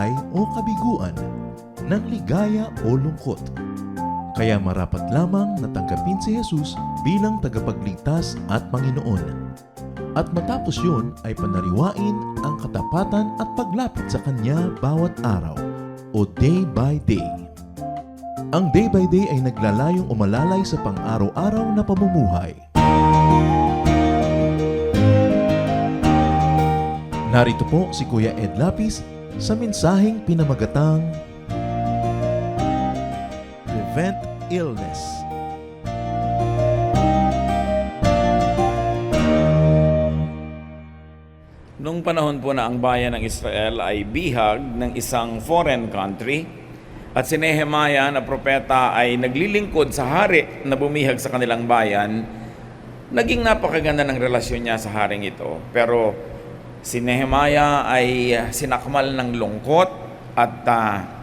buhay o kabiguan, ng ligaya o lungkot. Kaya marapat lamang na tanggapin si Jesus bilang tagapagligtas at Panginoon. At matapos yun ay panariwain ang katapatan at paglapit sa Kanya bawat araw o day by day. Ang day by day ay naglalayong umalalay sa pang-araw-araw na pamumuhay. Narito po si Kuya Ed Lapis sa mensaheng pinamagatang Prevent Illness. Noong panahon po na ang bayan ng Israel ay bihag ng isang foreign country at si Nehemiah na propeta ay naglilingkod sa hari na bumihag sa kanilang bayan, naging napakaganda ng relasyon niya sa haring ito. Pero si Nehemiah ay sinakmal ng lungkot at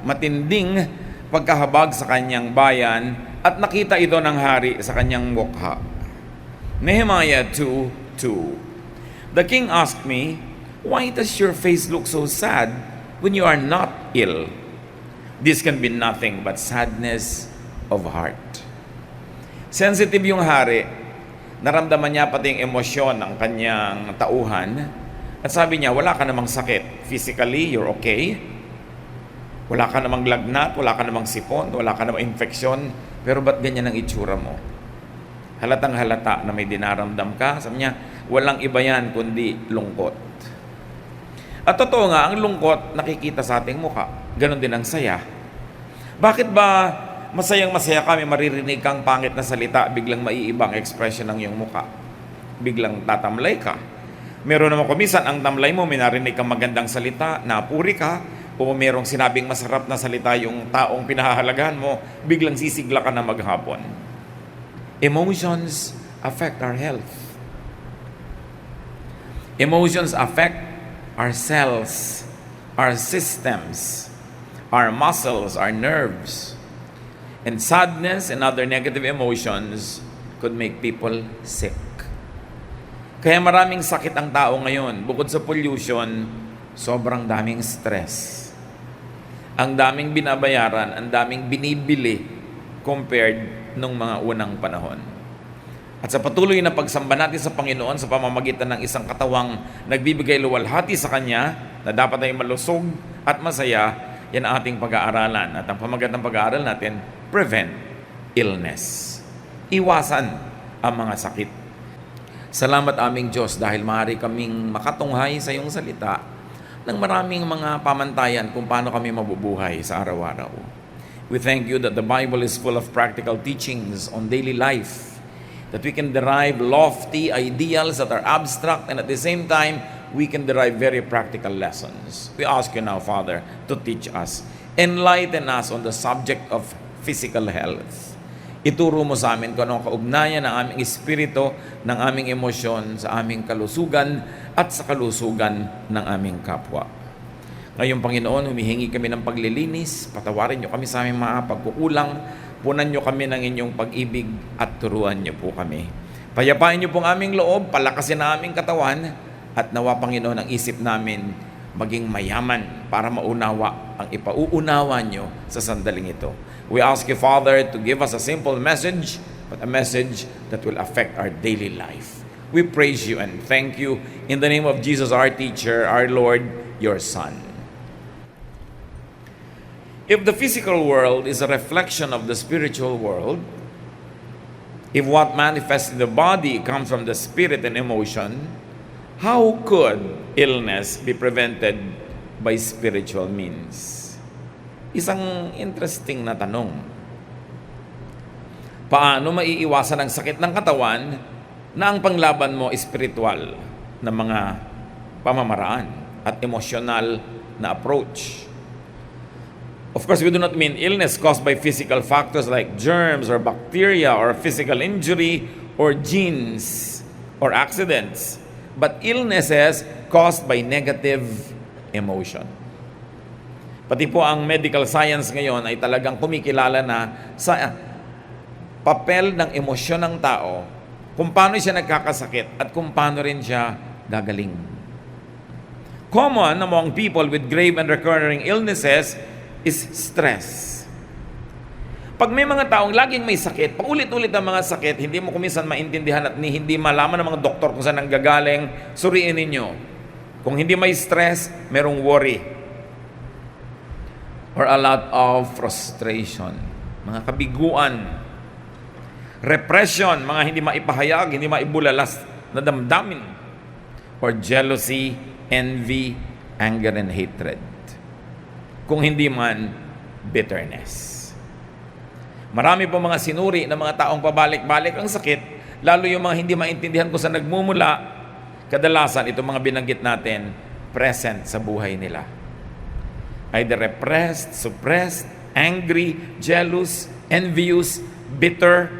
matinding pagkahabag sa kanyang bayan at nakita ito ng hari sa kanyang mukha. Nehemiah 2:2. The king asked me, "Why does your face look so sad when you are not ill? This can be nothing but sadness of heart." Sensitive yung hari. Naramdaman niya pati yung emosyon ng kanyang tauhan. At sabi niya, wala ka namang sakit. Physically, you're okay. Wala ka namang lagnat, wala ka namang sipon, wala ka namang infeksyon. Pero ba't ganyan ang itsura mo? Halatang halata na may dinaramdam ka. Sabi niya, walang iba yan kundi lungkot. At totoo nga, ang lungkot nakikita sa ating mukha. Ganon din ang saya. Bakit ba masayang-masaya kami maririnig kang pangit na salita, biglang maiibang expression ng iyong mukha? Biglang tatamlay ka. Meron naman kumisan ang tamlay mo, may narinig kang magandang salita, napuri ka, o merong sinabing masarap na salita yung taong pinahahalagahan mo, biglang sisigla ka na maghapon. Emotions affect our health. Emotions affect our cells, our systems, our muscles, our nerves. And sadness and other negative emotions could make people sick. Kaya maraming sakit ang tao ngayon. Bukod sa pollution, sobrang daming stress. Ang daming binabayaran, ang daming binibili compared nung mga unang panahon. At sa patuloy na pagsamba natin sa Panginoon sa pamamagitan ng isang katawang nagbibigay luwalhati sa Kanya na dapat ay malusog at masaya, yan ang ating pag-aaralan. At ang pamagat ng pag-aaral natin, prevent illness. Iwasan ang mga sakit. Salamat aming Diyos dahil maaari kaming makatunghay sa iyong salita ng maraming mga pamantayan kung paano kami mabubuhay sa araw-araw. We thank you that the Bible is full of practical teachings on daily life, that we can derive lofty ideals that are abstract and at the same time, we can derive very practical lessons. We ask you now, Father, to teach us. Enlighten us on the subject of physical health. Ituro mo sa amin kung anong kaugnayan ng aming espiritu, ng aming emosyon, sa aming kalusugan at sa kalusugan ng aming kapwa. Ngayong Panginoon, humihingi kami ng paglilinis, patawarin niyo kami sa aming mga pagkukulang, punan niyo kami ng inyong pag-ibig at turuan niyo po kami. Payapain niyo pong aming loob, palakasin ang aming katawan, at nawa Panginoon ang isip namin maging mayaman para maunawa ang ipauunawa niyo sa sandaling ito. We ask you, Father, to give us a simple message, but a message that will affect our daily life. We praise you and thank you in the name of Jesus, our teacher, our Lord, your Son. If the physical world is a reflection of the spiritual world, if what manifests in the body comes from the spirit and emotion, how could illness be prevented by spiritual means? Isang interesting na tanong. Paano maiiwasan ang sakit ng katawan na ang panglaban mo espiritual na mga pamamaraan at emosyonal na approach? Of course, we do not mean illness caused by physical factors like germs or bacteria or physical injury or genes or accidents, but illnesses caused by negative emotion. Pati po ang medical science ngayon ay talagang kumikilala na sa papel ng emosyon ng tao, kung paano siya nagkakasakit at kung paano rin siya gagaling. Common among people with grave and recurring illnesses is stress. Pag may mga taong laging may sakit, paulit-ulit ang mga sakit, hindi mo kuminsan maintindihan at hindi malaman ng mga doktor kung saan nanggagaling, suriin ninyo. Kung hindi may stress, merong worry. Or a lot of frustration. Mga kabiguan. Repression, mga hindi maipahayag, hindi maibulalas na damdamin. Or jealousy, envy, anger, and hatred. Kung hindi man, bitterness. Marami po mga sinuri ng mga taong pabalik-balik ang sakit, lalo yung mga hindi maintindihan kung saan nagmumula, kadalasan itong mga binanggit natin, present sa buhay nila. Either repressed, suppressed, angry, jealous, envious, bitter,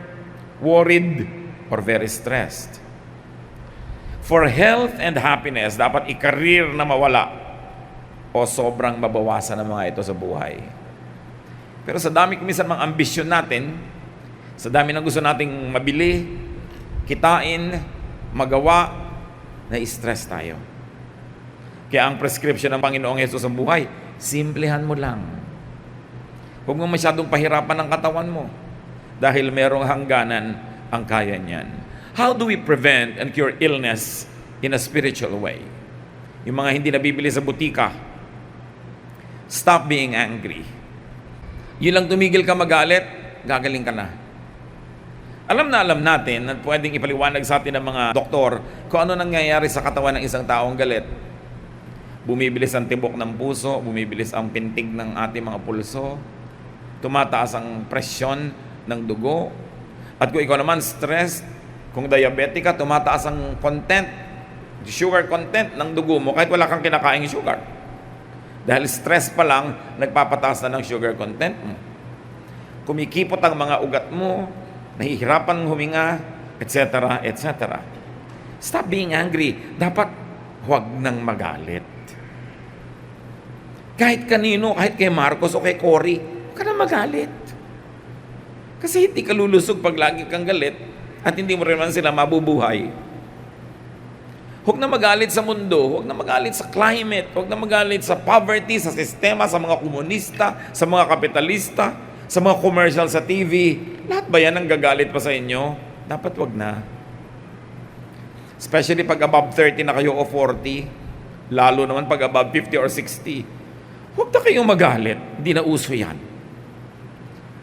worried, or very stressed. For health and happiness, dapat ikarir na mawala o sobrang mabawasan ng mga ito sa buhay. Pero sa dami kumisan mga ambisyon natin, sa dami ng gusto nating mabili, kitain, magawa, na-stress tayo. Kaya ang prescription ng Panginoong Yesus sa buhay, simplihan mo lang. Huwag mo masyadong pahirapan ang katawan mo dahil merong hangganan ang kaya niyan. How do we prevent and cure illness in a spiritual way? Yung mga hindi nabibili sa butika, stop being angry. Yun lang tumigil ka magalit, gagaling ka na. Alam natin at pwedeng ipaliwanag sa atin ng mga doktor kung ano nangyayari sa katawan ng isang taong galit. Bumibilis ang tibok ng puso, bumibilis ang pintig ng ating mga pulso, tumataas ang presyon ng dugo, at kung ikaw naman stressed, kung diabetic ka, tumataas ang content, sugar content ng dugo mo kahit wala kang kinakaing sugar. Dahil stress pa lang, nagpapataas na ng sugar content mo. Kumikipot ang mga ugat mo, nahihirapan huminga, etc., etc. Stop being angry. Dapat huwag nang magalit. Kahit kanino, kahit kay Marcos o kay Cory, huwag ka na magalit. Kasi hindi ka lulusog pag lagi kang galit at hindi mo rin man sila mabubuhay. Huwag na magalit sa mundo, huwag na magalit sa climate, huwag na magalit sa poverty, sa sistema, sa mga komunista, sa mga kapitalista, sa mga commercial sa TV. Lahat ba yan ang gagalit pa sa inyo? Dapat wag na. Especially pag above 30 na kayo o 40, lalo naman pag above 50 or 60. Huwag na kayong magalit, hindi na uso yan.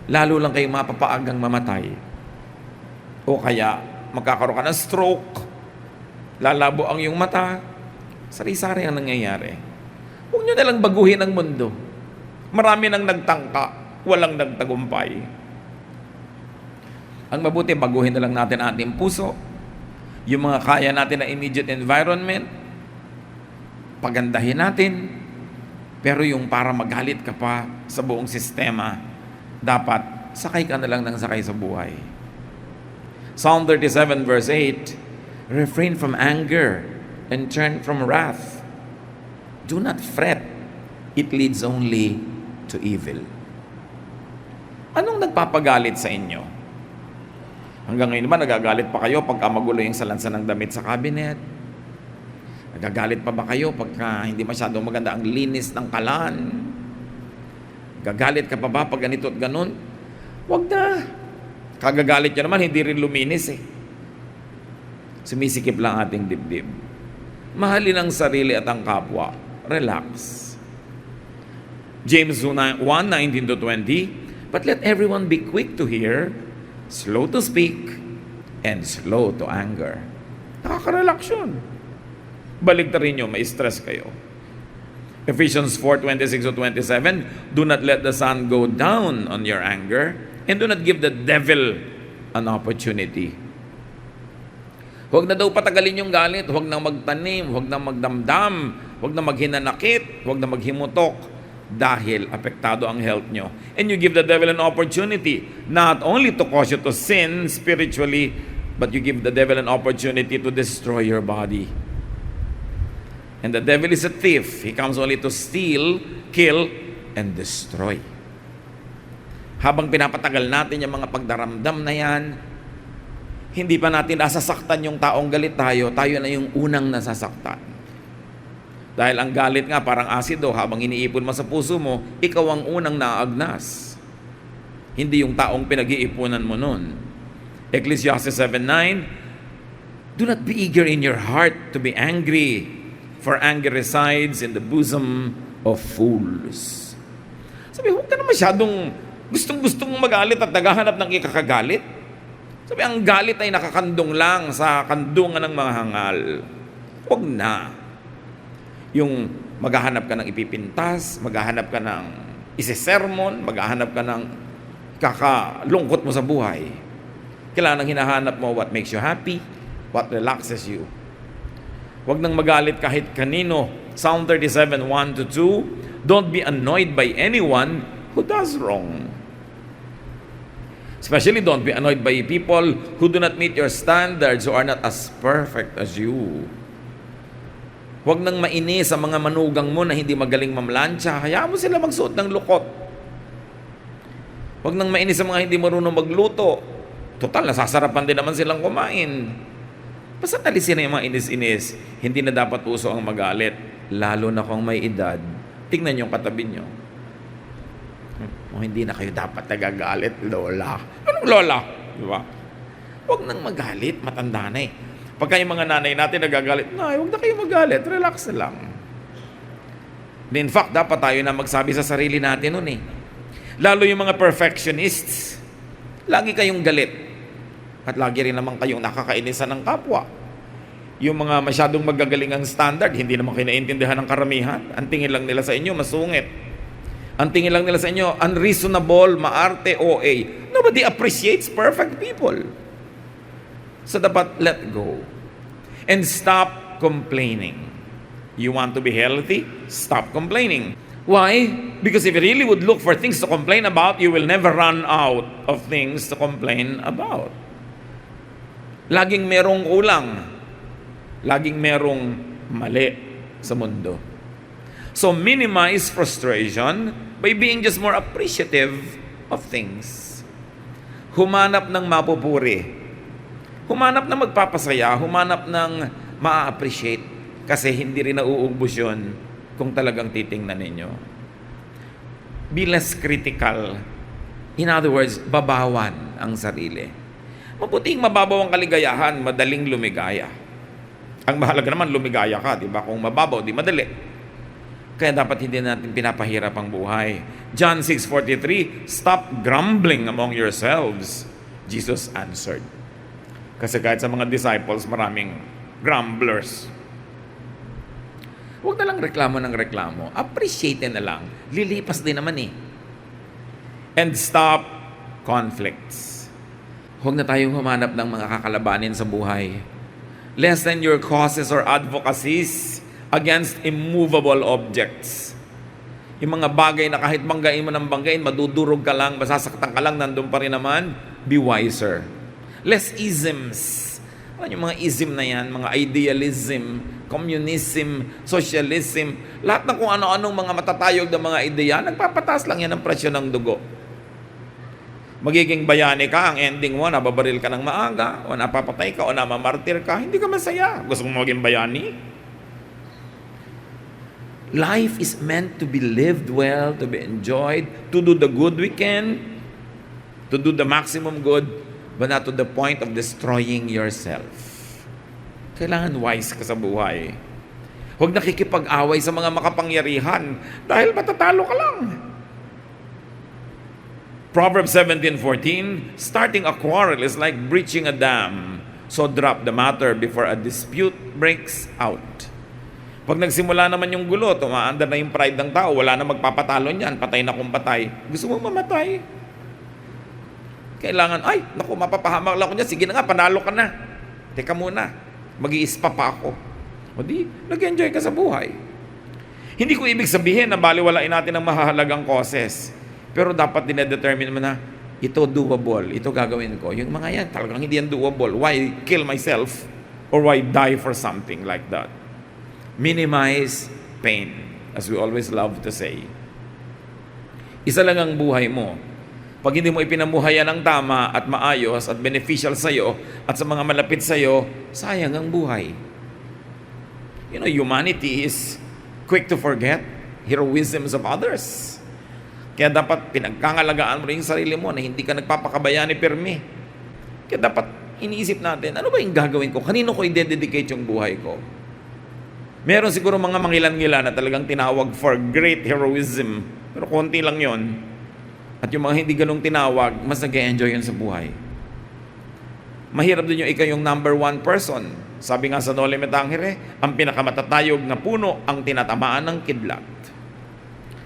Lalo lang kayong mapapaagang mamatay. O kaya magkakaroon ka ng stroke, lalabo ang iyong mata, sari-sari ang nangyayari. Huwag nyo nalang baguhin ang mundo. Marami nang nagtangka, walang nagtagumpay. Ang mabuti, baguhin na lang natin ating puso, yung mga kaya natin na immediate environment, pagandahin natin, pero yung para magalit ka pa sa buong sistema, dapat sakay ka na lang ng sakay sa buhay. Psalm 37 verse 8, refrain from anger and turn from wrath. Do not fret. It leads only to evil. Anong nagpapagalit sa inyo? Hanggang ngayon ba nagagalit pa kayo pagka magulo yung salansan ng damit sa cabinet? Nagagalit pa ba kayo pagka hindi masyadong maganda ang linis ng kalan? Gagalit ka pa ba pag ganito at ganun? Huwag na. Kagagalit nyo naman, hindi rin luminis eh. Sumisikip lang ating dibdib. Mahalin ang sarili at ang kapwa. Relax. James 1:19-20, but let everyone be quick to hear, slow to speak, and slow to anger. Nakaka-relax yun. Balik na rin nyo, may stress kayo. Ephesians 4:26-27, do not let the sun go down on your anger, and do not give the devil an opportunity. Huwag na daw patagalin yung galit, huwag na magtanim, huwag na magdamdam, huwag na maghinanakit, huwag na maghimutok dahil apektado ang health nyo. And you give the devil an opportunity not only to cause you to sin spiritually, but you give the devil an opportunity to destroy your body. And the devil is a thief. He comes only to steal, kill, and destroy. Habang pinapatagal natin yung mga pagdaramdam na yan, hindi pa natin nasasaktan yung taong galit tayo, tayo na yung unang nasasaktan. Dahil ang galit nga parang asido, habang iniipon mo sa puso mo, ikaw ang unang naagnas. Hindi yung taong pinag-iipunan mo nun. Ecclesiastes 7:9, do not be eager in your heart to be angry, for anger resides in the bosom of fools. Sabi, huwag ka na masyadong gustong-gustong magalit at naghahanap ng ikakagalit. Sabi, ang galit ay nakakandong lang sa kandungan ng mga hangal. Huwag na. Yung maghahanap ka ng ipipintas, maghahanap ka ng isisermon, maghahanap ka ng kakalungkot mo sa buhay. Kailangan hinahanap mo what makes you happy, what relaxes you. Huwag nang magalit kahit kanino. Psalm 37:1-2, don't be annoyed by anyone who does wrong. Especially don't be annoyed by people who do not meet your standards, who are not as perfect as you. Huwag nang mainis sa mga manugang mo na hindi magaling mamlansya. Hayaan mo sila magsuot ng lukot. Huwag nang mainis sa mga hindi marunong magluto. Total, nasasarapan din naman silang kumain. Basta talisin na yung mga inis-inis. Hindi na dapat uso ang magalit. Lalo na kung may edad. Tingnan yung katabi nyo. Hindi na kayo dapat nagagalit, lola. Anong lola? Diba? Huwag nang magalit. Matanda na eh. Pagka yung mga nanay natin nagagalit, nay, huwag na kayo magalit, relax na lang. In fact, dapat tayo na magsabi sa sarili natin nun eh. Lalo yung mga perfectionists, lagi kayong galit. At lagi rin naman kayong nakakainisan ng kapwa. Yung mga masyadong magagaling ang standard, hindi naman kayo naiintindihan ng karamihan. Ang tingin lang nila sa inyo, masungit. Ang tingin lang nila sa inyo, unreasonable, maarte, OA. Nobody appreciates perfect people. So dapat let go. And stop complaining. You want to be healthy? Stop complaining. Why? Because if you really would look for things to complain about, you will never run out of things to complain about. Laging merong kulang. Laging merong mali sa mundo. So minimize frustration by being just more appreciative of things. Humanap ng mapupuri. Humanap ng magpapasaya, humanap ng ma-appreciate kasi hindi rin nauubos yun kung talagang titingnan ninyo. Be less critical. In other words, babawan ang sarili. Mabuting mababaw ang kaligayahan, madaling lumigaya. Ang mahalaga naman, lumigaya ka, di ba? Kung mababaw, di madali. Kaya dapat hindi natin pinapahirap ang buhay. John 6:43, stop grumbling among yourselves. Jesus answered. Kasi kahit sa mga disciples, maraming grumblers. Huwag na lang reklamo ng reklamo. Appreciate na lang. Lilipas din naman eh. And stop conflicts. Huwag na tayong humanap ng mga kakalabanin sa buhay. Lessen your causes or advocacies against immovable objects. Yung mga bagay na kahit banggain mo ng banggain, madudurog ka lang, masasaktan ka lang, nandun pa rin naman, be wiser. Less isms. Ano yung mga ism na yan? Mga idealism, communism, socialism, lahat ng kung ano-anong mga matatayog na mga ideya, nagpapataas lang yan ng presyo ng dugo. Magiging bayani ka, ang ending mo, nababaril ka ng maaga, o napapatay ka, o namamartir ka, hindi ka masaya. Gusto mong maging bayani? Life is meant to be lived well, to be enjoyed, to do the good we can, to do the maximum good, but not to the point of destroying yourself. Kailangan wise ka sa buhay. Huwag nakikipag-away sa mga makapangyarihan dahil matatalo ka lang. Proverbs 17:14, starting a quarrel is like breaching a dam, so drop the matter before a dispute breaks out. Pag nagsimula naman yung gulo, tumaanda na yung pride ng tao, wala na magpapatalo niyan, patay na kung patay. Gusto mo mamatay? Kailangan, ay, naku, mapapahamak lang ako niya. Sige na nga, panalo ka na. Teka muna, mag-iispa pa ako. O di, nag-enjoy ka sa buhay. Hindi ko ibig sabihin na baliwalain natin ang mahahalagang causes. Pero dapat dinedetermine mo na, ito doable, ito gagawin ko. Yung mga yan, talagang hindi yan doable. Why kill myself? Or why die for something like that? Minimize pain, as we always love to say. Isa lang ang buhay mo. Pag hindi mo ipinamuhayan ng tama at maayos at beneficial sa'yo at sa mga malapit sa'yo, sayang ang buhay. You know, humanity is quick to forget heroisms of others. Kaya dapat pinagkangalagaan mo rin yung sarili mo na hindi ka nagpapakabaya ni Pirmi. Kaya dapat iniisip natin, ano ba yung gagawin ko? Kanino ko i-dedicate yung buhay ko? Meron siguro mga mangilan-ngilan na talagang tinawag for great heroism. Pero konti lang yon. At yung mga hindi ganong tinawag, mas nag-enjoy yun sa buhay. Mahirap din yung ikaw yung number one person. Sabi nga sa Noli Me Tangere, ang pinakamatatayog na puno ang tinatamaan ng kidlat.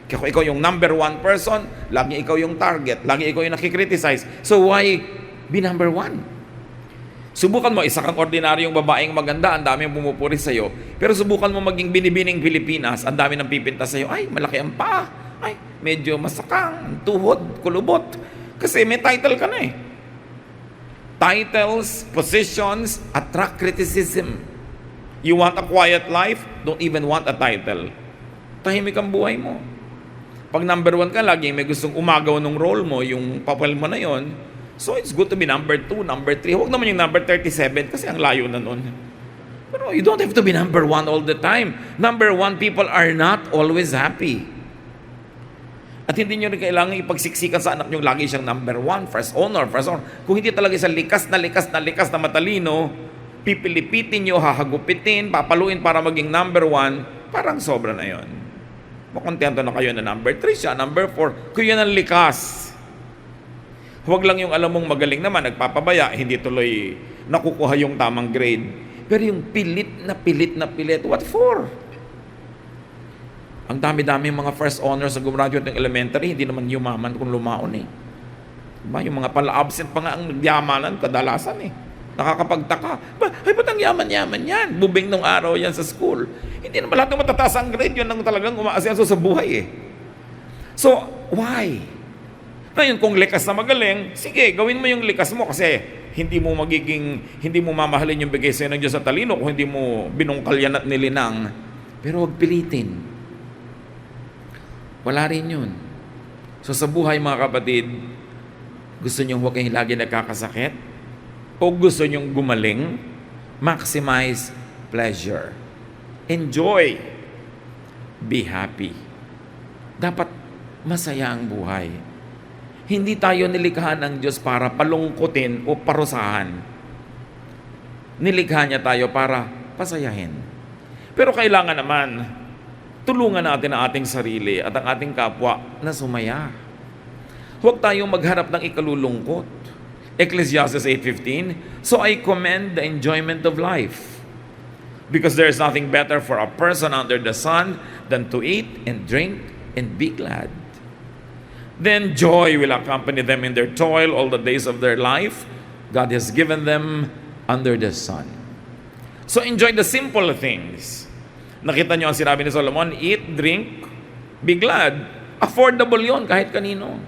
Kaya kung ikaw yung number one person, lagi ikaw yung target, lagi ikaw yung nakikriticize. So why be number one? Subukan mo, isa kang ordinaryong babaeng maganda, ang dami ang pumupuri sa'yo. Pero subukan mo maging binibining Pilipinas, ang dami ng pipinta sa'yo. Ay, malaki ang paa. Ay, medyo masakang, tuhod, kulubot. Kasi may title ka na eh. Titles, positions, attract criticism. You want a quiet life? Don't even want a title. Tahimik ang buhay mo. Pag number one ka, lagi may gustong umagaw ng role mo, yung papel mo na yon. So it's good to be number 2, number 3. Huwag naman yung number 37 kasi ang layo na nun. Pero you don't have to be number 1 all the time. Number 1 people are not always happy. At hindi nyo rin kailangan ipagsiksikan sa anak nyo lagi siyang number 1, first honor. Kung hindi talaga isang likas na matalino, pipilipitin nyo, hahagupitin, papaluin para maging number 1, parang sobra na yon. Makontento na kayo na number 3 siya, number 4. Kung yun ang likas. Huwag lang yung alam mong magaling naman, nagpapabaya, hindi tuloy nakukuha yung tamang grade. Pero yung pilit na pilit, what for? Ang dami-dami mga first honors sa gumraduate ng elementary, hindi naman yumaman kung lumaon eh. Diba? Yung mga pala-absent pa nga ang nagyamanan, kadalasan eh. Nakakapagtaka. Ba't ang yaman-yaman yan? Bubing nung araw yan sa school. Hindi naman lahat ng matataas ang grade, yun ang talagang umaasenso sa buhay eh. So, why? Ngayon, kung likas na magaling, sige, gawin mo yung likas mo kasi hindi mo mamahalin yung bigay sa'yo ng Diyos sa talino kung hindi mo binungkal yan at nilinang. Pero huwag pilitin. Wala rin yun. So sa buhay mga kapatid, gusto nyo huwag kayong lagi nagkakasakit? O gusto nyo gumaling? Maximize pleasure. Enjoy. Be happy. Dapat masaya ang buhay. Hindi tayo nilikha ng Diyos para palungkutin o parusahan. Nilikha niya tayo para pasayahin. Pero kailangan naman, tulungan natin ang ating sarili at ang ating kapwa na sumaya. Huwag tayong magharap ng ikalulungkot. Ecclesiastes 8:15, so I commend the enjoyment of life, because there is nothing better for a person under the sun than to eat and drink and be glad. Then joy will accompany them in their toil all the days of their life. God has given them under the sun. So enjoy the simple things. Nakita nyo ang sinabi ni Solomon, eat, drink, be glad. Affordable yon kahit kanino.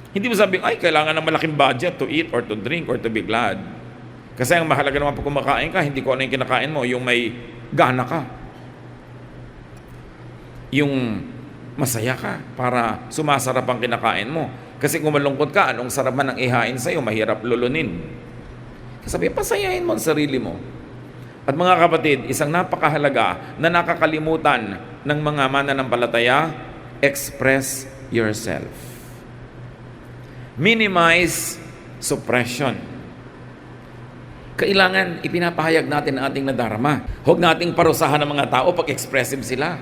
Hindi mo sabihin, ay, kailangan ng malaking budget to eat or to drink or to be glad. Kasi ang mahalaga naman pag kumakain ka, hindi ko ano yung kinakain mo, yung may gana ka. Yung masaya ka para sumasarap ang kinakain mo. Kasi kung malungkot ka, anong sarap man ang ihain sa'yo, mahirap lulunin. Sabi, pasayahin mo ang sarili mo. At mga kapatid, isang napakahalaga na nakakalimutan ng mga mananampalataya, express yourself. Minimize suppression. Kailangan ipinapahayag natin ang ating nadarama. Huwag nating parusahan ng mga tao pag expressive sila.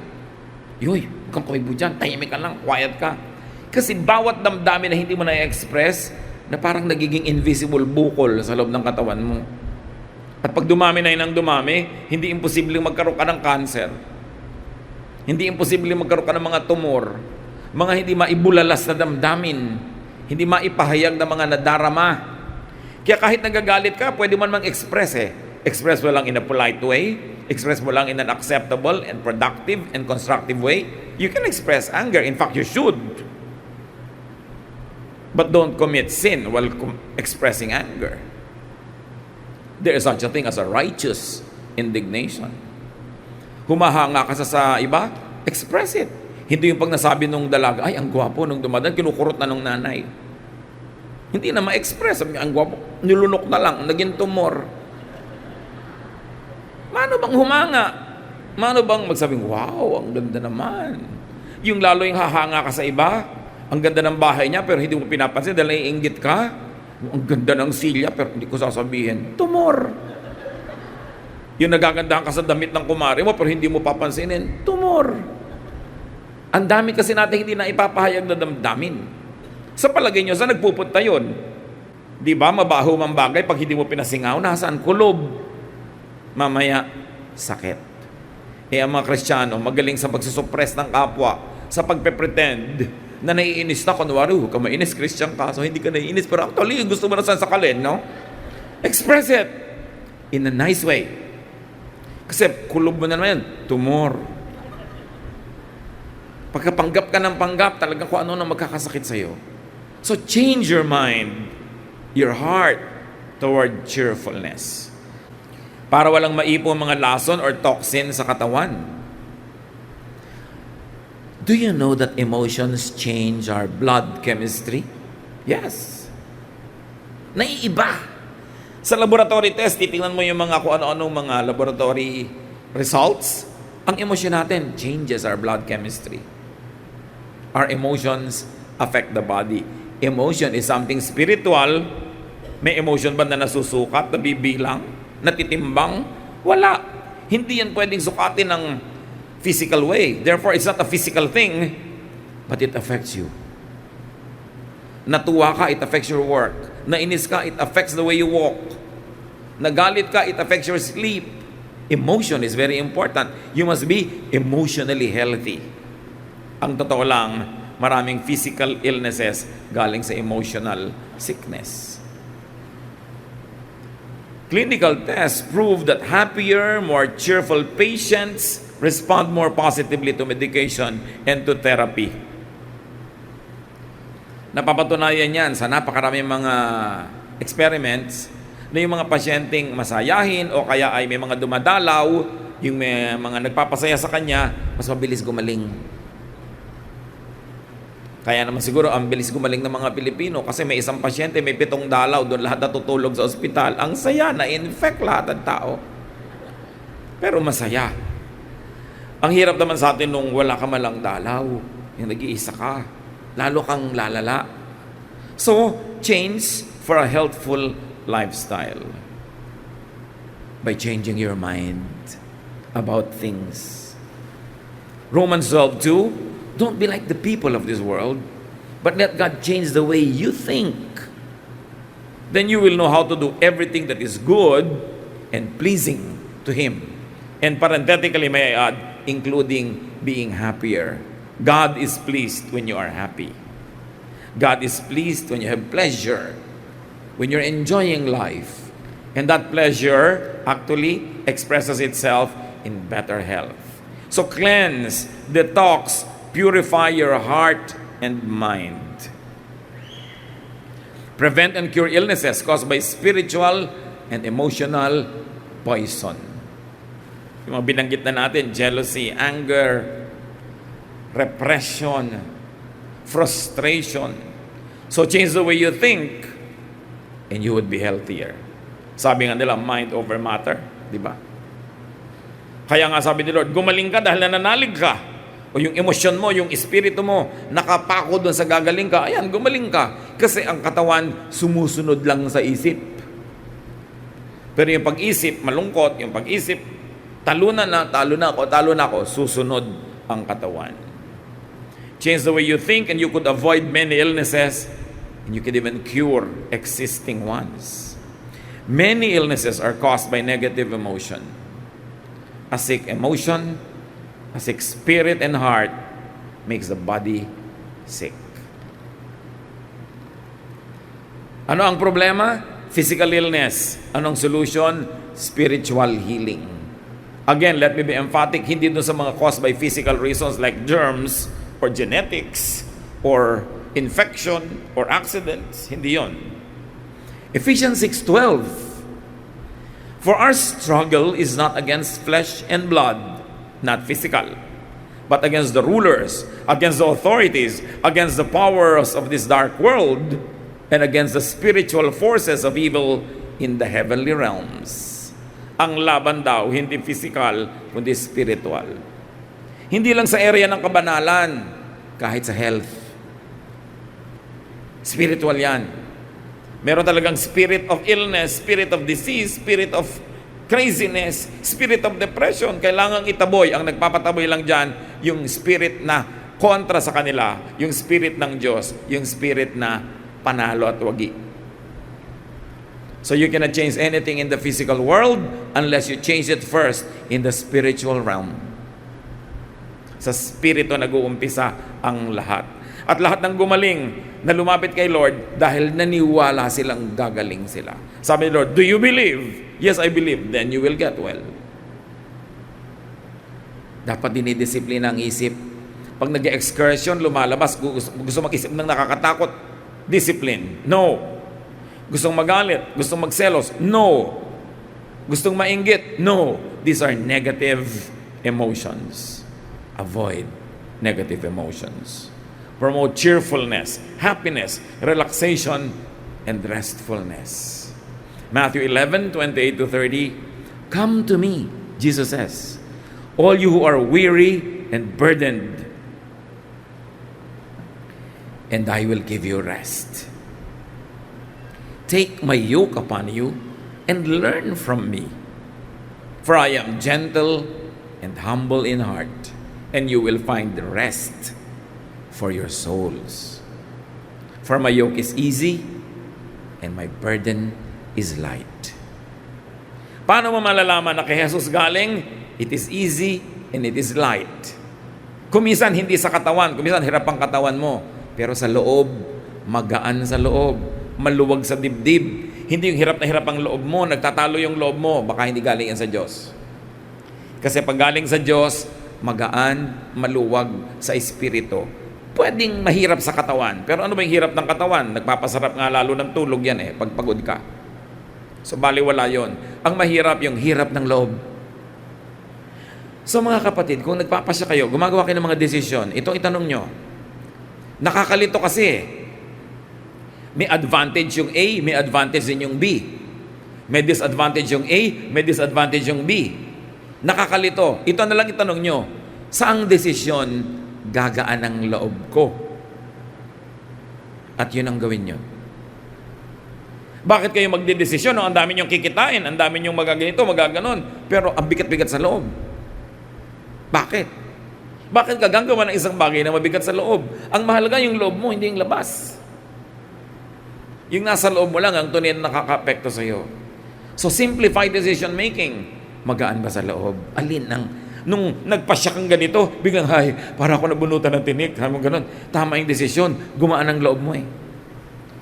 Yoy, huwag kang kumibo dyan, tahimik ka lang, quiet ka. Kasi bawat damdamin na hindi mo na-express, na parang nagiging invisible bukol sa loob ng katawan mo. At pag dumami na yun ang dumami, hindi imposibleng magkaroon ka ng cancer. Hindi imposibleng magkaroon ka ng mga tumor. Mga hindi maibulalas na damdamin. Hindi maipahayag na mga nadarama. Kaya kahit nagagalit ka, pwede man mang-express eh. Express mo lang in a polite way. Express mo lang in an acceptable and productive and constructive way. You can express anger. In fact, you should. But don't commit sin while expressing anger. There is such a thing as a righteous indignation. Humahanga ka sa iba, express it. Hindi yung pag nasabi nung dalaga, ay, ang gwapo nung dumadaan, kinukurot na nung nanay. Hindi na ma-express. Ang gwapo, nilunok na lang, naging tumor. Paano bang humanga? Mano bang magsabing, wow, ang ganda naman. Yung lalo yung hahanga ka sa iba, ang ganda ng bahay niya pero hindi mo pinapansin dahil naiinggit ka. Ang ganda ng silya pero hindi ko sasabihin. Tumor. Yung nagagandahan ka sa damit ng kumari mo pero hindi mo papansinin. Tumor. Ang dami kasi natin hindi na ipapahayag na damdamin. Sa palagay nyo, saan nagpupunta yun? Di ba, mabaho mang bagay pag hindi mo pinasingaw, nasaan? Kulob. Mamaya, sakit. Ang mga Kristiyano, magaling sa pagsusuppress ng kapwa, sa pagpe-pretend na naiinis na, kunwari, huwag ka mainis, Christian ka, so hindi ka naiinis, pero actually, gusto mo na sakalin, no? Express it in a nice way. Kasi kulob mo na naman yan, tumor. Pagkapanggap ka ng panggap, talagang kung ano na magkakasakit sa'yo. So change your mind, your heart, toward cheerfulness. Para walang maipo mga lason or toxin sa katawan. Do you know that emotions change our blood chemistry? Yes. Naiiba. Sa laboratory test, titingnan mo yung mga kung ano-anong mga laboratory results. Ang emosyon natin changes our blood chemistry. Our emotions affect the body. Emotion is something spiritual. May emotion ba na nasusukat, nabibilang, natitimbang? Wala. Hindi yan pwedeng sukatin ng physical way. Therefore, it's not a physical thing, but it affects you. Natuwa ka, it affects your work. Nainis ka, it affects the way you walk. Nagalit ka, it affects your sleep. Emotion is very important. You must be emotionally healthy. Ang totoo lang, maraming physical illnesses galing sa emotional sickness. Clinical tests prove that happier, more cheerful patients respond more positively to medication and to therapy. Napapatunayan yan sa napakaraming mga experiments na yung mga pasyenteng masayahin o kaya ay may mga dumadalaw, yung may mga nagpapasaya sa kanya, mas mabilis gumaling. Kaya naman siguro ang bilis gumaling ng mga Pilipino kasi may isang pasyente, may 7 dalaw, doon lahat natutulog sa ospital. Ang saya, na-infect lahat ng tao. Pero masaya. Ang hirap naman sa atin nung wala ka malang dalaw, yung nag-iisa ka, lalo kang lalala. So, change for a healthful lifestyle by changing your mind about things. Romans 12:2, don't be like the people of this world, but let God change the way you think. Then you will know how to do everything that is good and pleasing to Him. And parenthetically, may I add, including being happier. God is pleased when you are happy. God is pleased when you have pleasure, when you're enjoying life. And that pleasure actually expresses itself in better health. So cleanse, detox, purify your heart and mind. Prevent and cure illnesses caused by spiritual and emotional poison. Yung mga binanggit na natin, jealousy, anger, repression, frustration. So change the way you think and you would be healthier. Sabi nga nila, mind over matter, di ba? Kaya nga sabi ni Lord, gumaling ka dahil nananalig ka. O yung emosyon mo, yung espiritu mo, nakapako doon sa gagaling ka, ayan, gumaling ka. Kasi ang katawan, sumusunod lang sa isip. Pero yung pag-isip, malungkot, yung pag-isip, talo na ako, susunod ang katawan. Change the way you think and you could avoid many illnesses and you could even cure existing ones. Many illnesses are caused by negative emotion. A sick emotion, a sick spirit and heart makes the body sick. Ano ang problema? Physical illness. Anong solution? Spiritual healing. Again, let me be emphatic, hindi dun sa mga caused by physical reasons like germs or genetics or infection or accidents. Hindi yon. Ephesians 6:12. For our struggle is not against flesh and blood, not physical, but against the rulers, against the authorities, against the powers of this dark world, and against the spiritual forces of evil in the heavenly realms. Ang laban daw, hindi physical, kundi spiritual. Hindi lang sa area ng kabanalan, kahit sa health. Spiritual yan. Meron talagang spirit of illness, spirit of disease, spirit of craziness, spirit of depression. Kailangang itaboy. Ang nagpapataboy lang dyan, yung spirit na kontra sa kanila, yung spirit ng Diyos, yung spirit na panalo at wagi. So you cannot change anything in the physical world unless you change it first in the spiritual realm. Sa spirito nag-uumpisa ang lahat. At lahat ng gumaling na lumapit kay Lord dahil naniwala silang gagaling sila. Sabi ni Lord, do you believe? Yes, I believe. Then you will get well. Dapat dinidisiplina ang isip. Pag nag-excursion, lumalabas, gusto mag-isip ng nakakatakot, discipline. No. Gustong magalit, gustong magselos, no. Gustong mainggit, no. These are negative emotions. Avoid negative emotions. Promote cheerfulness, happiness, relaxation, and restfulness. Matthew 11:28-30, come to me, Jesus says, all you who are weary and burdened, and I will give you rest. Take my yoke upon you and learn from me. For I am gentle and humble in heart, and you will find rest for your souls. For my yoke is easy and my burden is light. Paano mo malalaman na kay Jesus galing? It is easy and it is light. Kumisan hindi sa katawan, kumisan hirap ang katawan mo, pero sa loob, magaan sa loob. Maluwag sa dibdib. Hindi yung hirap na hirap ang loob mo, nagtatalo yung loob mo, baka hindi galing yan sa Diyos. Kasi pag galing sa Diyos, magaan, maluwag sa espiritu. Pwedeng mahirap sa katawan. Pero ano ba yung hirap ng katawan? Nagpapasarap nga lalo ng tulog yan pag pagod ka. So baliwala yon. Ang mahirap yung hirap ng loob. So mga kapatid, kung nagpapasya kayo, gumagawa kayo ng mga desisyon, itong itanong nyo, nakakalito kasi may advantage yung A, may advantage din yung B. May disadvantage yung A, may disadvantage yung B. Nakakalito. Ito na lang itanong nyo, saang desisyon gagaan ang loob ko? At yun ang gawin nyo. Bakit kayo magdedesisyon? No? Ang dami nyong kikitain, ang dami nyong magaganito, magaganon. Pero ang bigat-bigat sa loob. Bakit? Bakit ka gagawa ng isang bagay na mabigat sa loob? Ang mahalaga yung loob mo, hindi yung labas. Yung nasa loob mo lang ang tunay na nakaka-apekto sa iyo. So simplify decision making. Magaan ba sa loob? Alin ang nung nagpasya kang ganito, biglang para ako nabunutan ng tinik, mo ganun. Tama yung desisyon, gumaan ang loob mo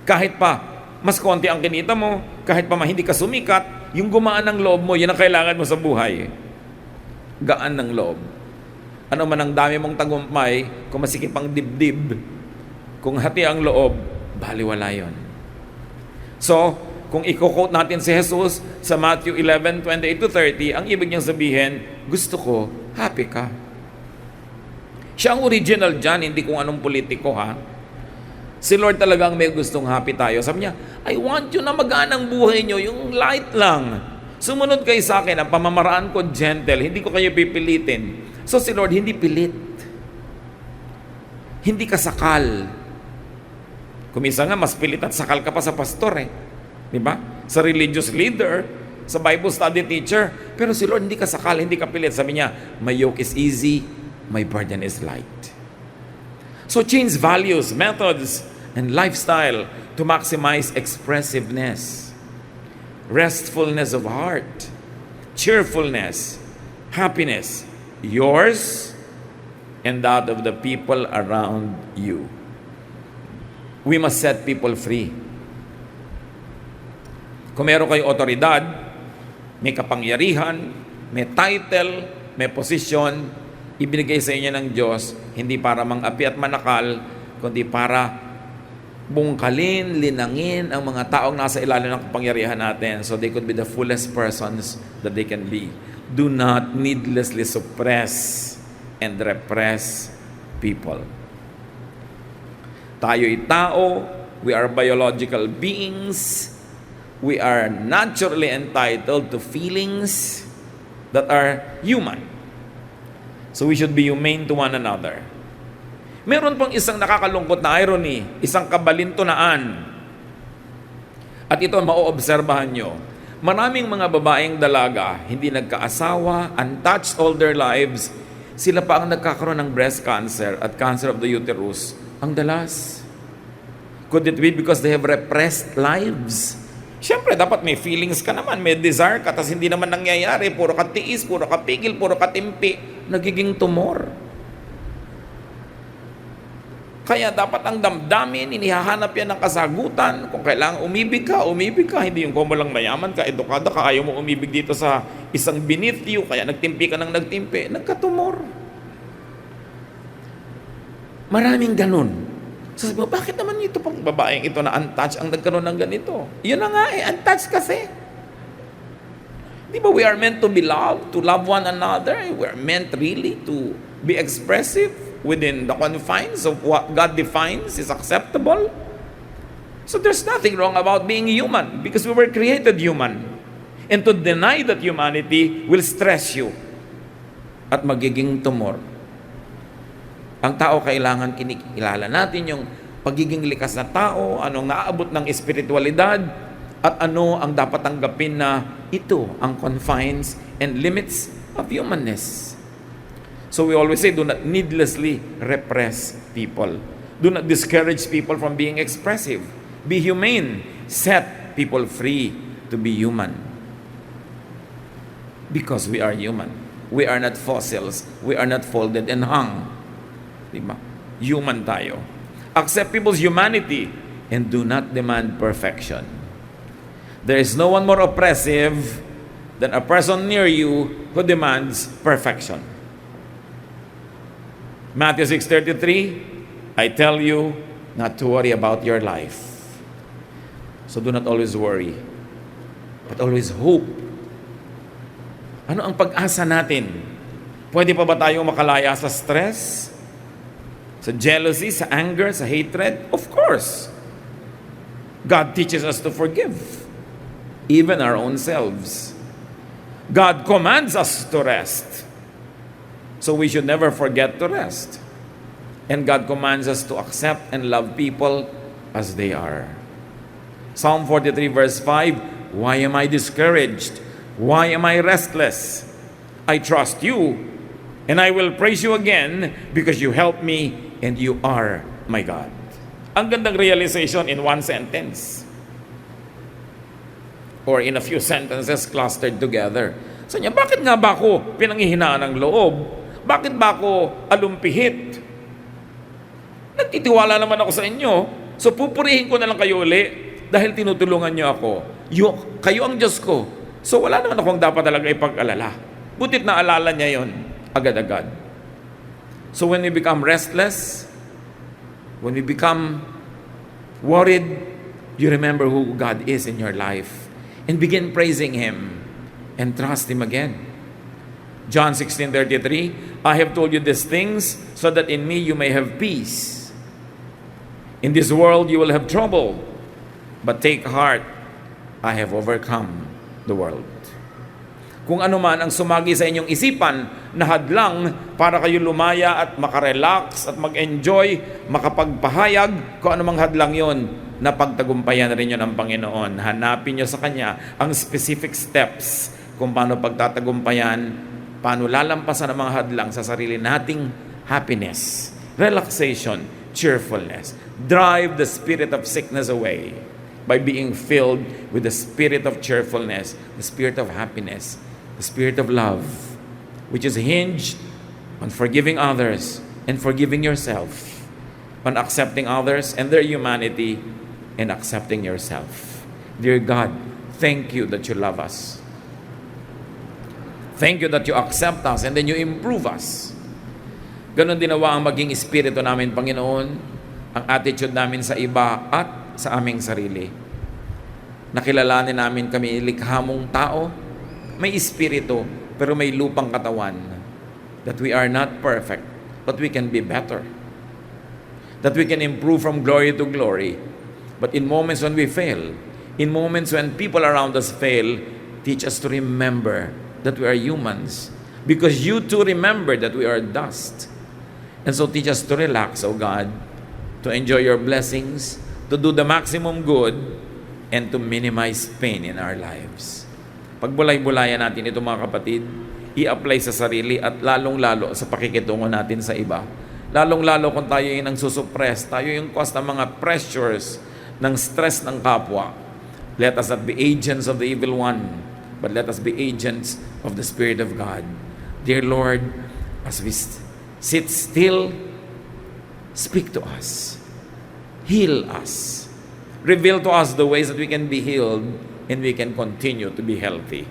Kahit pa mas konti ang kinita mo, kahit pa hindi ka sumikat, yung gumaan ng loob mo, yun ang kailangan mo sa buhay. Gaan ng loob. Ano man ang dami mong tagumpay, kung masikip ang dibdib, kung hati ang loob, baliwala yun. So, kung i-quote natin si Jesus sa Matthew 11:28-30, ang ibig niyang sabihin, gusto ko, happy ka. Siya ang original dyan, hindi kung anong politiko Si Lord talagang may gustong happy tayo. Sabi niya, I want you na magaan ang buhay niyo, yung light lang. Sumunod kayo sa akin, ang pamamaraan ko gentle, hindi ko kayo pipilitin. So si Lord, hindi pilit. Hindi ka sakal. Kumisa nga, mas pilit at sakal ka pa sa pastor Di ba? Sa religious leader, sa Bible study teacher. Pero si Lord, hindi ka sakal, hindi ka pilit. Sabi niya, my yoke is easy, my burden is light. So change values, methods, and lifestyle to maximize expressiveness, restfulness of heart, cheerfulness, happiness, yours and that of the people around you. We must set people free. Kung meron kayong otoridad, may kapangyarihan, may title, may posisyon, ibinigay sa inyo ng Diyos, hindi para mang-api at manakal, kundi para bungkalin, linangin ang mga taong nasa ilalim ng kapangyarihan natin so they could be the fullest persons that they can be. Do not needlessly suppress and repress people. Tayo'y tao, we are biological beings, we are naturally entitled to feelings that are human. So we should be humane to one another. Meron pang isang nakakalungkot na irony, isang kabalintunaan. At ito ang mauobserbahan nyo. Maraming mga babaeng dalaga, hindi nagkaasawa, untouched all their lives, sila pa ang nagkakaroon ng breast cancer at cancer of the uterus. Ang dalas. Could it be because they have repressed lives? Siyempre, dapat may feelings ka naman, may desire ka, tapos hindi naman nangyayari, puro ka tiis, puro ka pigil, puro ka timpi, nagiging tumor. Kaya dapat ang damdamin, inihahanap yan ng kasagutan. Kung kailangan umibig ka, hindi yung kung walang mayaman ka, edukada ka, ayaw mo umibig dito sa isang beneath you, kaya nagtimpi ka ng nagtimpi, nagkatumor. Maraming ganun. So sabi mo, bakit naman ito pang babaeng ito na untouched ang nagkaroon ng ganito? Yun na nga untouched kasi. Di ba we are meant to be loved, to love one another? We are meant really to be expressive within the confines of what God defines is acceptable. So there's nothing wrong about being human because we were created human. And to deny that humanity will stress you at magiging tumor. Ang tao kailangan kinikilala natin yung pagiging likas na tao, anong naaabot ng espiritualidad, at ano ang dapat tanggapin na ito ang confines and limits of humanness. So we always say, do not needlessly repress people. Do not discourage people from being expressive. Be humane. Set people free to be human. Because we are human. We are not fossils. We are not folded and hung. Diba? Human tayo. Accept people's humanity and do not demand perfection. There is no one more oppressive than a person near you who demands perfection. Matthew 6:33, I tell you not to worry about your life. So do not always worry, but always hope. Ano ang pag-asa natin? Pwede pa ba tayong makalaya sa stress? Sa jealousy, sa anger, sa hatred? Of course. God teaches us to forgive, even our own selves. God commands us to rest. So we should never forget to rest. And God commands us to accept and love people as they are. Psalm 43 verse 5, why am I discouraged? Why am I restless? I trust you, and I will praise you again because you help me and you are my God. Ang gandang realization in one sentence. Or in a few sentences clustered together. So niya, bakit nga ba ako pinanghihinaan ng loob? Bakit ba ako alumpihit? Nagtitiwala naman ako sa inyo, so pupurihin ko na lang kayo uli dahil tinutulungan niyo ako. Kayo ang Diyos ko. So wala naman akong dapat talaga ipag-alala. Butit na alala niya yon agad-agad. So when we become restless, when we become worried, you remember who God is in your life and begin praising Him and trust Him again. John 16:33, I have told you these things so that in me you may have peace. In this world you will have trouble, but take heart, I have overcome the world. Kung ano man ang sumagi sa inyong isipan na hadlang para kayo lumaya at makarelax at mag-enjoy, makapagpahayag, kung ano mang hadlang yon, napagtagumpayan rin yun ng Panginoon. Hanapin nyo sa Kanya ang specific steps kung paano pagtatagumpayan, paano lalampasan ang mga hadlang sa sarili nating happiness, relaxation, cheerfulness. Drive the spirit of sickness away by being filled with the spirit of cheerfulness, the spirit of happiness, the spirit of love, which is hinged on forgiving others and forgiving yourself, on accepting others and their humanity and accepting yourself. Dear God, thank you that you love us. Thank you that you accept us and then you improve us. Ganon din nawa ang maging espiritu namin, Panginoon, ang attitude namin sa iba at sa aming sarili. Nakilalanin namin kami likha mong tao, may espiritu, pero may lupang katawan. That we are not perfect, but we can be better. That we can improve from glory to glory. But in moments when we fail, In moments when people around us fail, teach us to remember that we are humans. Because you too remember that we are dust. And so teach us to relax, O God, to enjoy your blessings, to do the maximum good, and to minimize pain in our lives. Pagbulay-bulayan natin ito mga kapatid, i-apply sa sarili at lalong-lalo sa pakikitungo natin sa iba. Lalong-lalo kung tayo yung nagsusuppress, tayo yung cause ng mga pressures, ng stress ng kapwa. Let us not be agents of the evil one, but let us be agents of the Spirit of God. Dear Lord, as we sit still, speak to us. Heal us. Reveal to us the ways that we can be healed and we can continue to be healthy.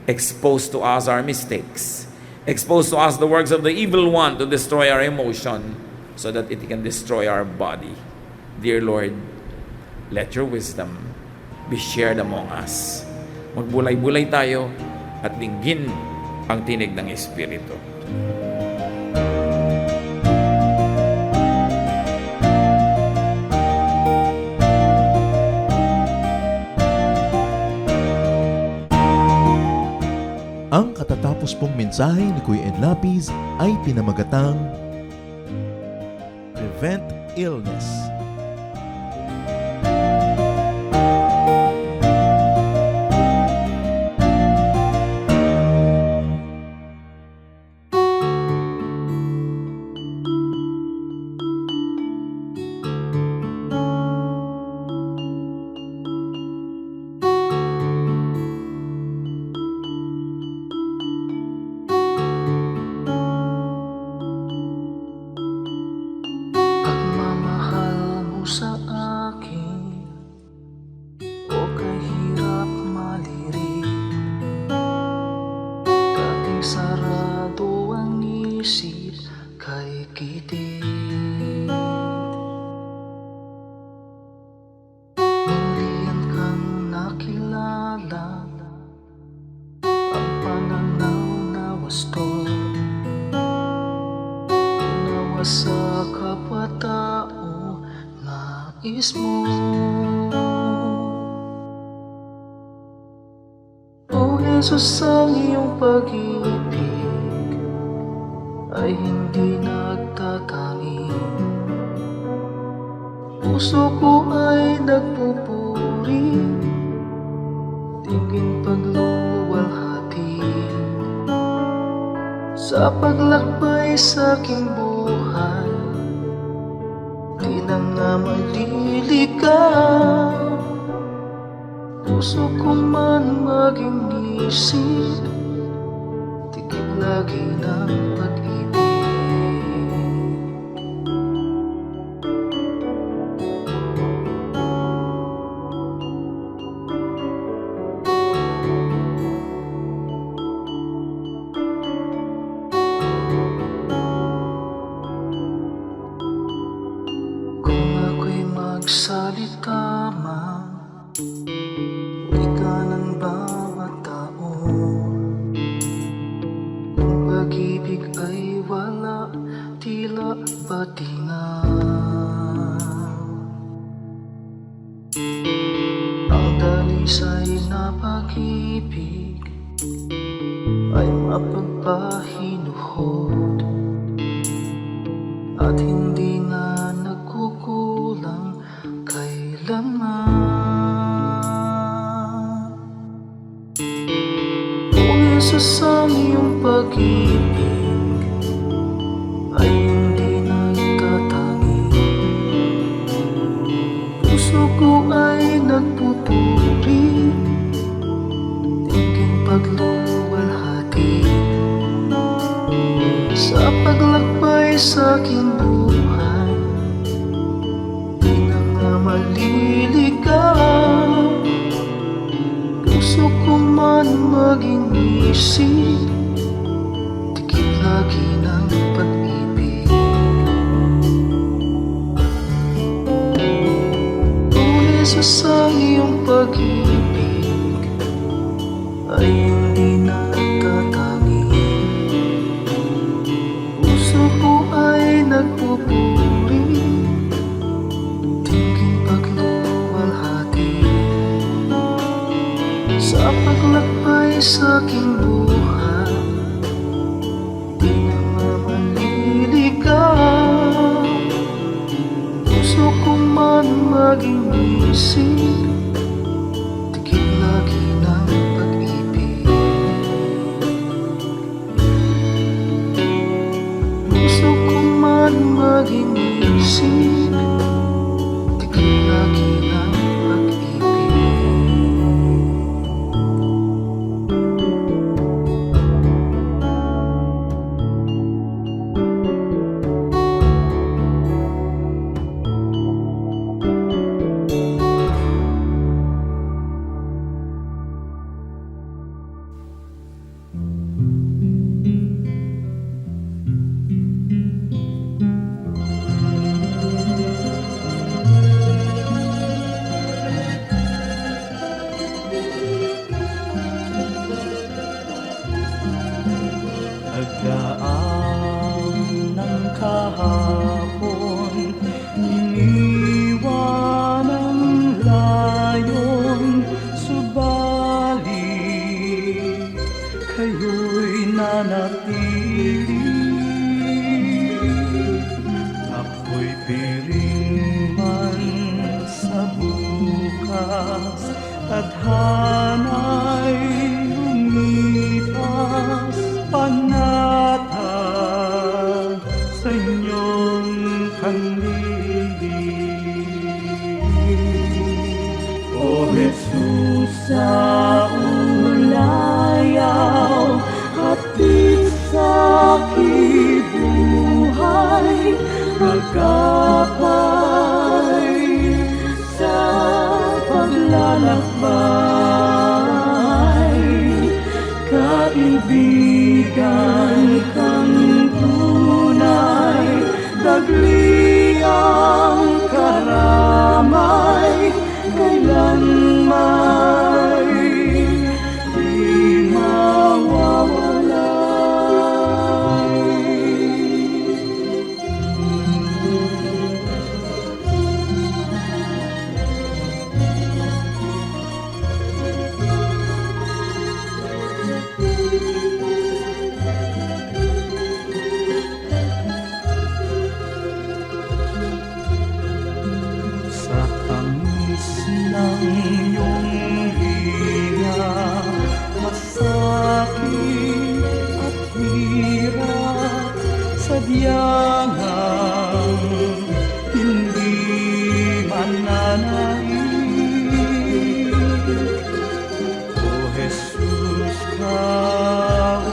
Expose to us our mistakes. Expose to us the works of the evil one to destroy our emotion so that it can destroy our body. Dear Lord, let your wisdom be shared among us. Magbulay-bulay tayo at dinggin ang tinig ng Espiritu. Ang katatapos pong mensahe ni Kuya Ed Lapis ay pinamagatang Prevent Illness. Pagmamahal mo sa akin, o kahirap malirik. Dating sarado ang isip kay kitig. Mulian kang nakilala, ang pananaw na wasto. Unawa sa kapwa-tao, nais mo. O Jesus, ang iyong pag-ibig ay hindi nagtatangi. Puso ko ay nagpupuri, tingin pagluluwalhati sa paglakbay sa aking buhay. Di na nga maliligaw, puso ko man maging isip, tikip lagi ng pag-ibig. Kung ako'y magsalita man, wika ng bawat tao. Kung pag-ibig ay wala, tila batingan. Ang dalisay na pag-ibig ay mapagpahinuhod at hindi na nagkukulang kailanman. O Jesus, ang iyong pag-ibig ay hindi nagtatangi. Puso ko ay nagpupuri, tingin pagluluwalhati sa paglakbay sa aking buhay. Di na nga maliligaw, puso ko man maging isip, tikip lagi ng pag-ibig. O Jesus, ang iyong pag-ibig ay hindi nagtatangi. Puso ko ay nagpupuri, tingin pagluluwalhati sa aking buhay, di na maliligaw. Gusto ko man maging isip, tikit lagi ng pag-ibig. Gusto ko man maging isip, tikit lagi ng pag-ibig. Nagdaan ng kahapon, iniwan ang layon, subalit kayo'y nanatili. Ako'y piling man sa bukas, tadhana'y lumipas, panatag sa inyong kanlili. O Jesus, sa ulayaw, hatid sa aking buhay, magkapay sa paglalakbay. Kaibigan kang tunay, dagli ang karamay, kailanman di sa tamis ng iyong hiya, masakit at hirap, sadyang hindi mananaig. O Jesus, kaulayaw,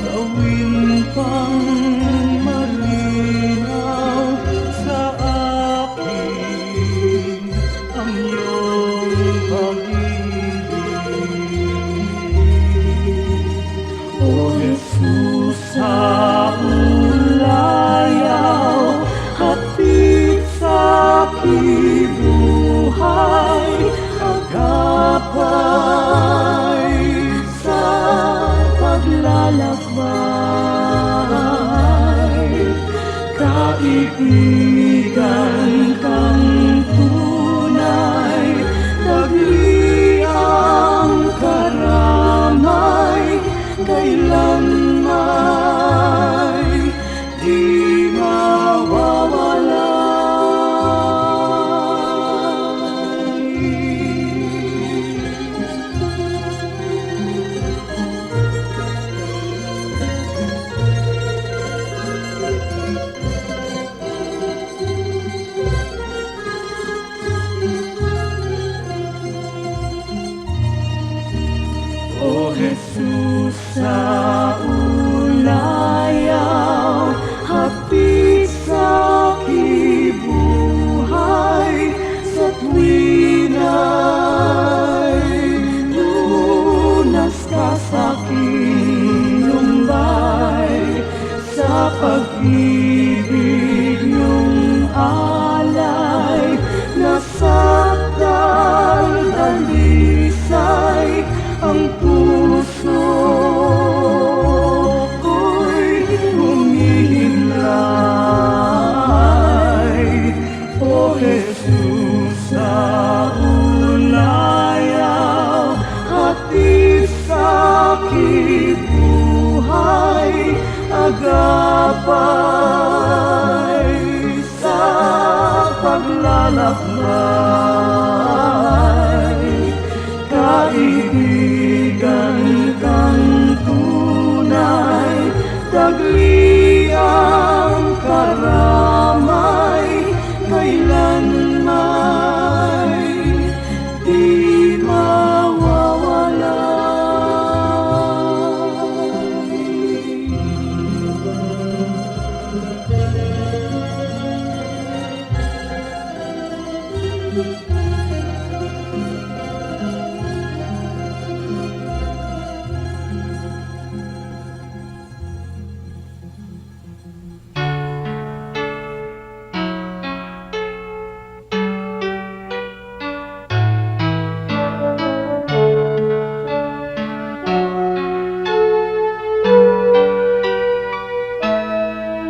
gawin pang malinaw sa akin ang iyong pag-ibig. O Jesus, sa ulayaw, hatid sa aking buhay, agapay sa paglalakbay. Kaibigan kang tunay, dagli ang karamay, kailanman di mawawalay. lalakbay, kaibigan kang tunay, tagliang karamay, kailanman di mawawala.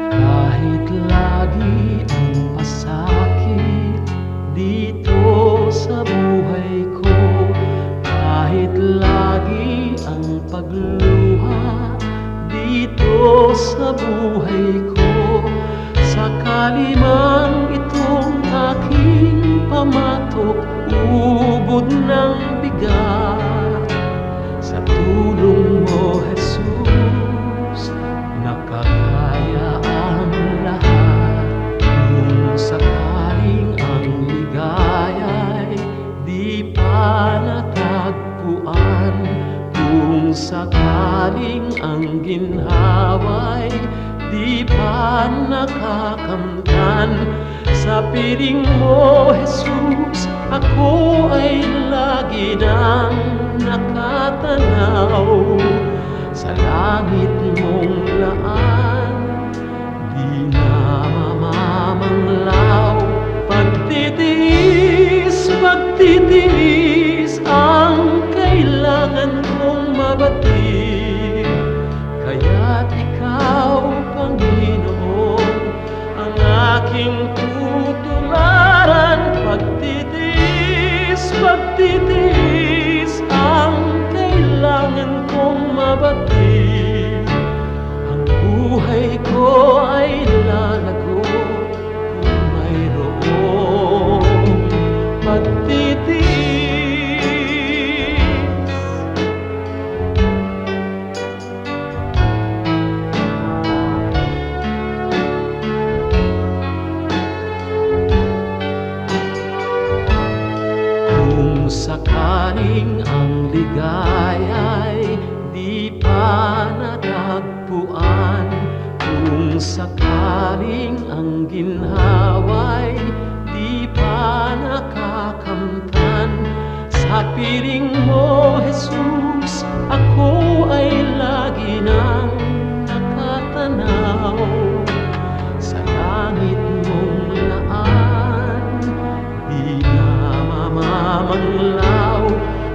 Kahit lagi ang pasakit dito sa buhay ko, kahit lagi ang pagluha dito sa buhay ko, sakali man itong aking pamatok, ubod ng bigat, sa tulong mo, Jesus, nakakaya ang lahat. Kung sakaling ang ligaya'y di pa natagpuan, kung sakaling ang ginhawa'y di pa nakakamtan, sa piling mo, Jesus, ako ay lagi nang nakatanaw sa langit mong laan, di na mamamanglaw. Pagtitiis, pagtitiis ang kailangan kong mabatid, kaya't ikaw, Panginoon, ang aking tutularan. Pagtitiis, pagtitiis ang kailangan kong mabatid, ang buhay ko ay lalago kung mayroong pagtitiis. Kung sakaling ang ligaya'y di pa natagpuan, kung sakaling ang ginhawa'y di pa nakakamtan, sa piling mo, Jesus, ako ay lagi nang nakatanaw sa langit mong laan, di na mamamanglaw.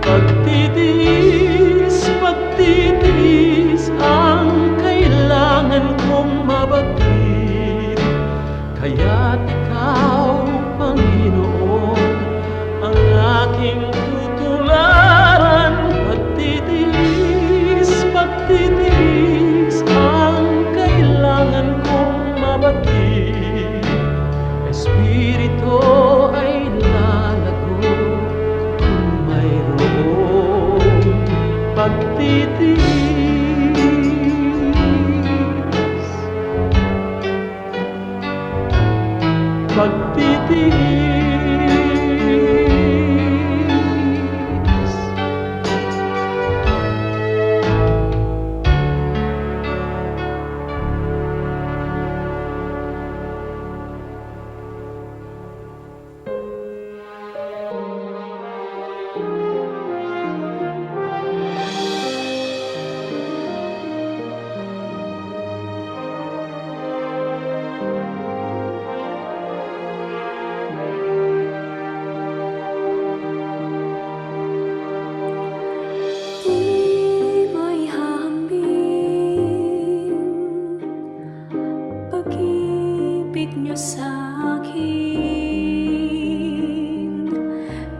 Pagtitiis, pagtitiis ang kailangan kong mabatid, kaya't ikaw, Panginoon, ang aking tutularan. Pagtitiis, pagtitiis ang kailangan kong mabatid, Espiritu ay lalago kung mayroong pagtitiis. Pagtitiis. Di may hahambing pag-ibig niyo sa akin,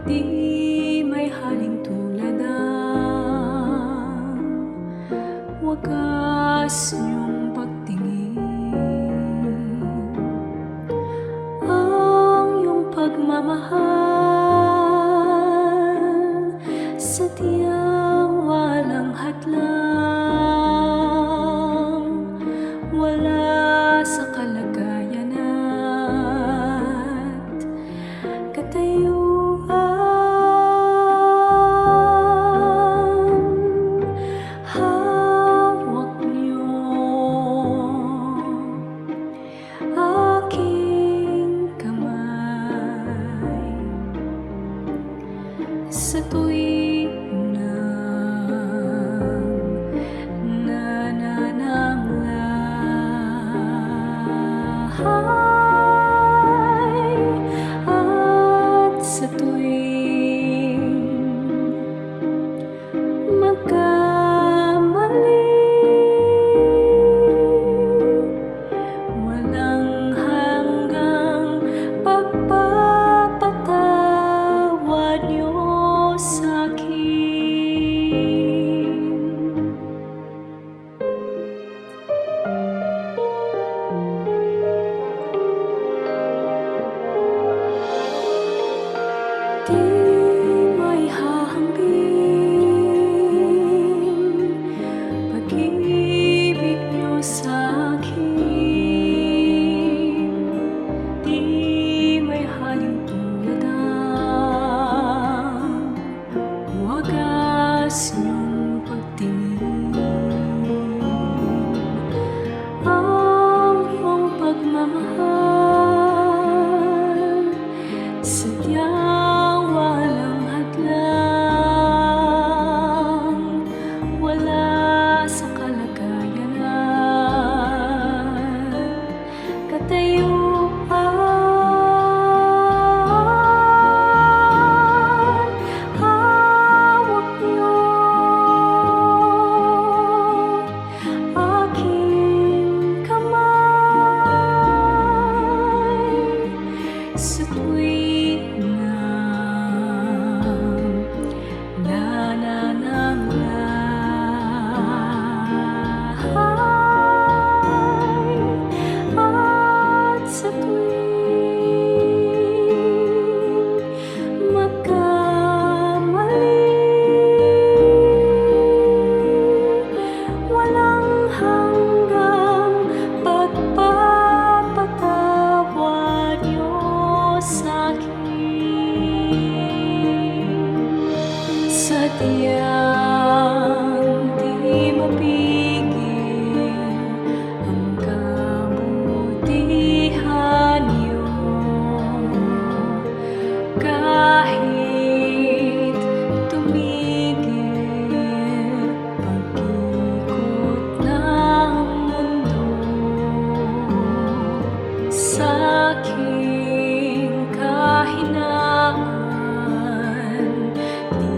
di may haling tulad ang wagas niyong pagtingin. Ang iyong pag pagmamahal, sadyang walang hadlang, wala sa kalagayan at katayuan. Hawak niyo aking kamay sa tuwing nananamlay at sa tuwing magkamali, walang hanggang pagpapatawad niyo sa'kin. Di may hahambing pag-ibig niyo sa'kin, di may haling tulad ang wagas niyong pagtingin. Ang iyong pagmamahal, sadyang walang hadlang, wala sa kalagayan at katayuan. Hawak niyo aking kamay sa tuwing nananamlay at sa tuwing magkamali, walang hanggang pagpapatawad niyo sa'kin. Sadyang di mapigil ang kabutihan niyo, kahit tumigil pag-ikot ng mundo. Sa'king kahinaan, di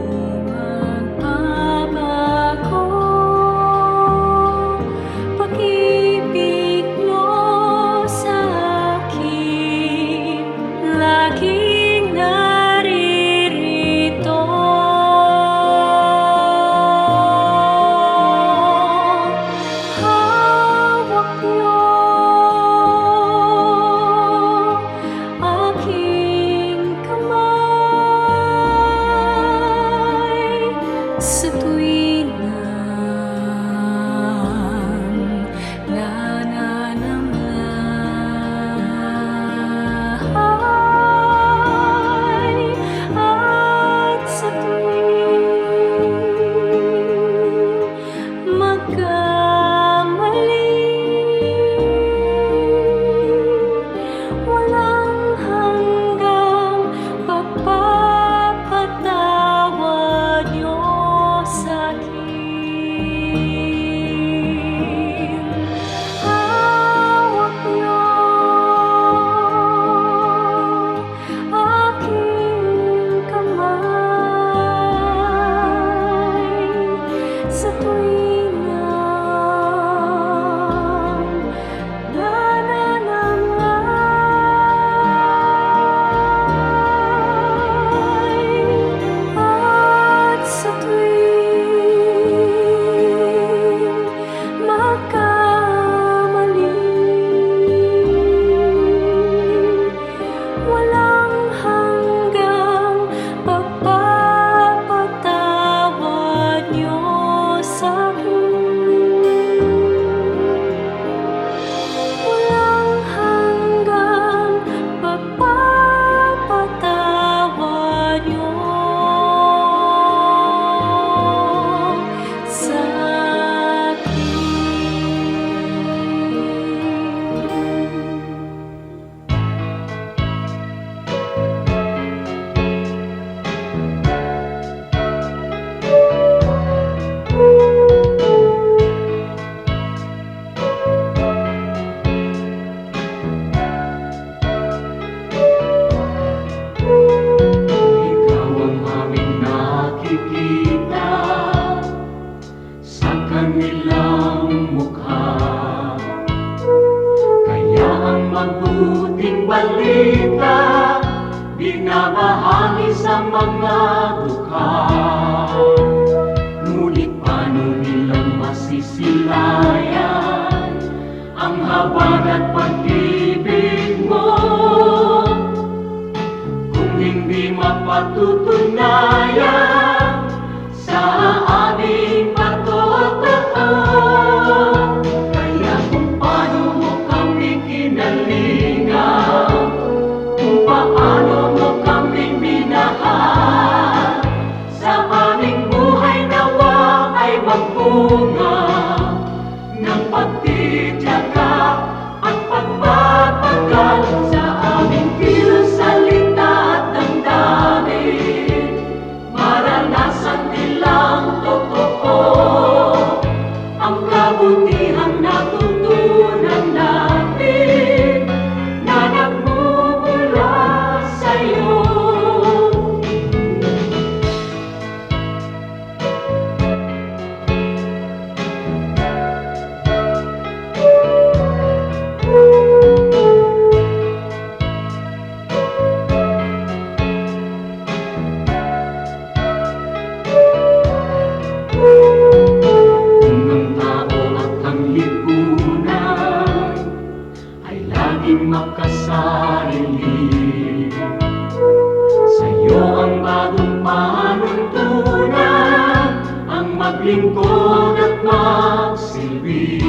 magbabago. Pag-ibig niyo sa'kin, laging naririto. Hawak niyo mabuting balita, binabahagi sa mga dukha. Ngunit paano nilang masisilayan ang habag at pag-ibig mo kung hindi mapatutunayan sa aming patotoo? Kaya kung paano mo kami kinalingan, kung paano mo kami minahal, sa aming buhay nawa ay magbunga ng pagtitiyaga at pagpapagal sa aming kilos, salita at damdamin. Maranasan nilang totoo ang kabutihang natutunan namin na nagmumula sa'yo. Kung ang tao at ang lipunan ay laging makasarili, sa'yo ang bagong panuntunan, ang maglingkod at magsilbi.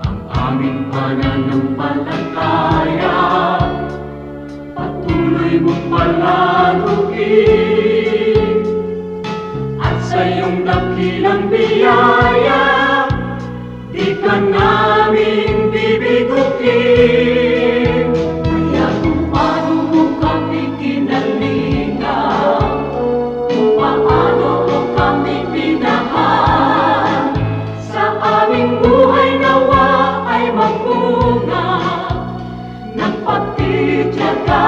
Ang aming pananampalataya patuloy mong palaluin, at sa iyong dakilang biyaya di ka namin bibigutin. Kaya kung paano mo kami kinalingan, kung paano mo kami minahal, sa aming buhay nawa ay magbunga ng pagtitiyaga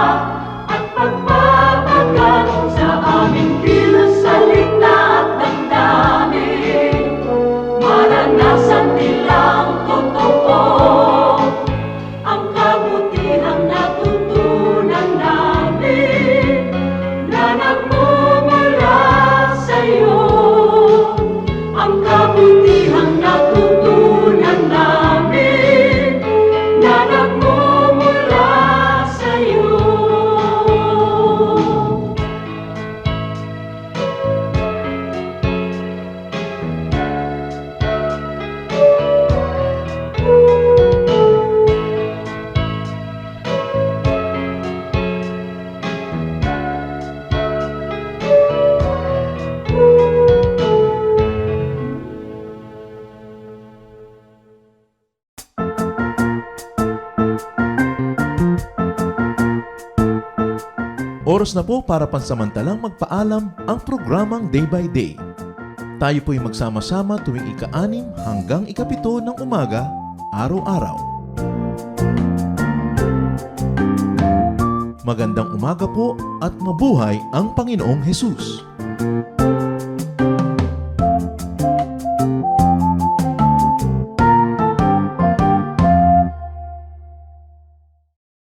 at pagpapagal sa aming kilos, salita at damdamin. Maranasan nilang totoo ang kabutihang natutunan namin na nagmumula sa'yo. Ang kabutihang natutunan namin na nagmumula sa'yo. Oras na po para pansamantalang magpaalam ang programang Day by Day. Tayo po'y magsama-sama tuwing ika-6 hanggang ika-7 ng umaga, araw-araw. Magandang umaga po at mabuhay ang Panginoong Hesus!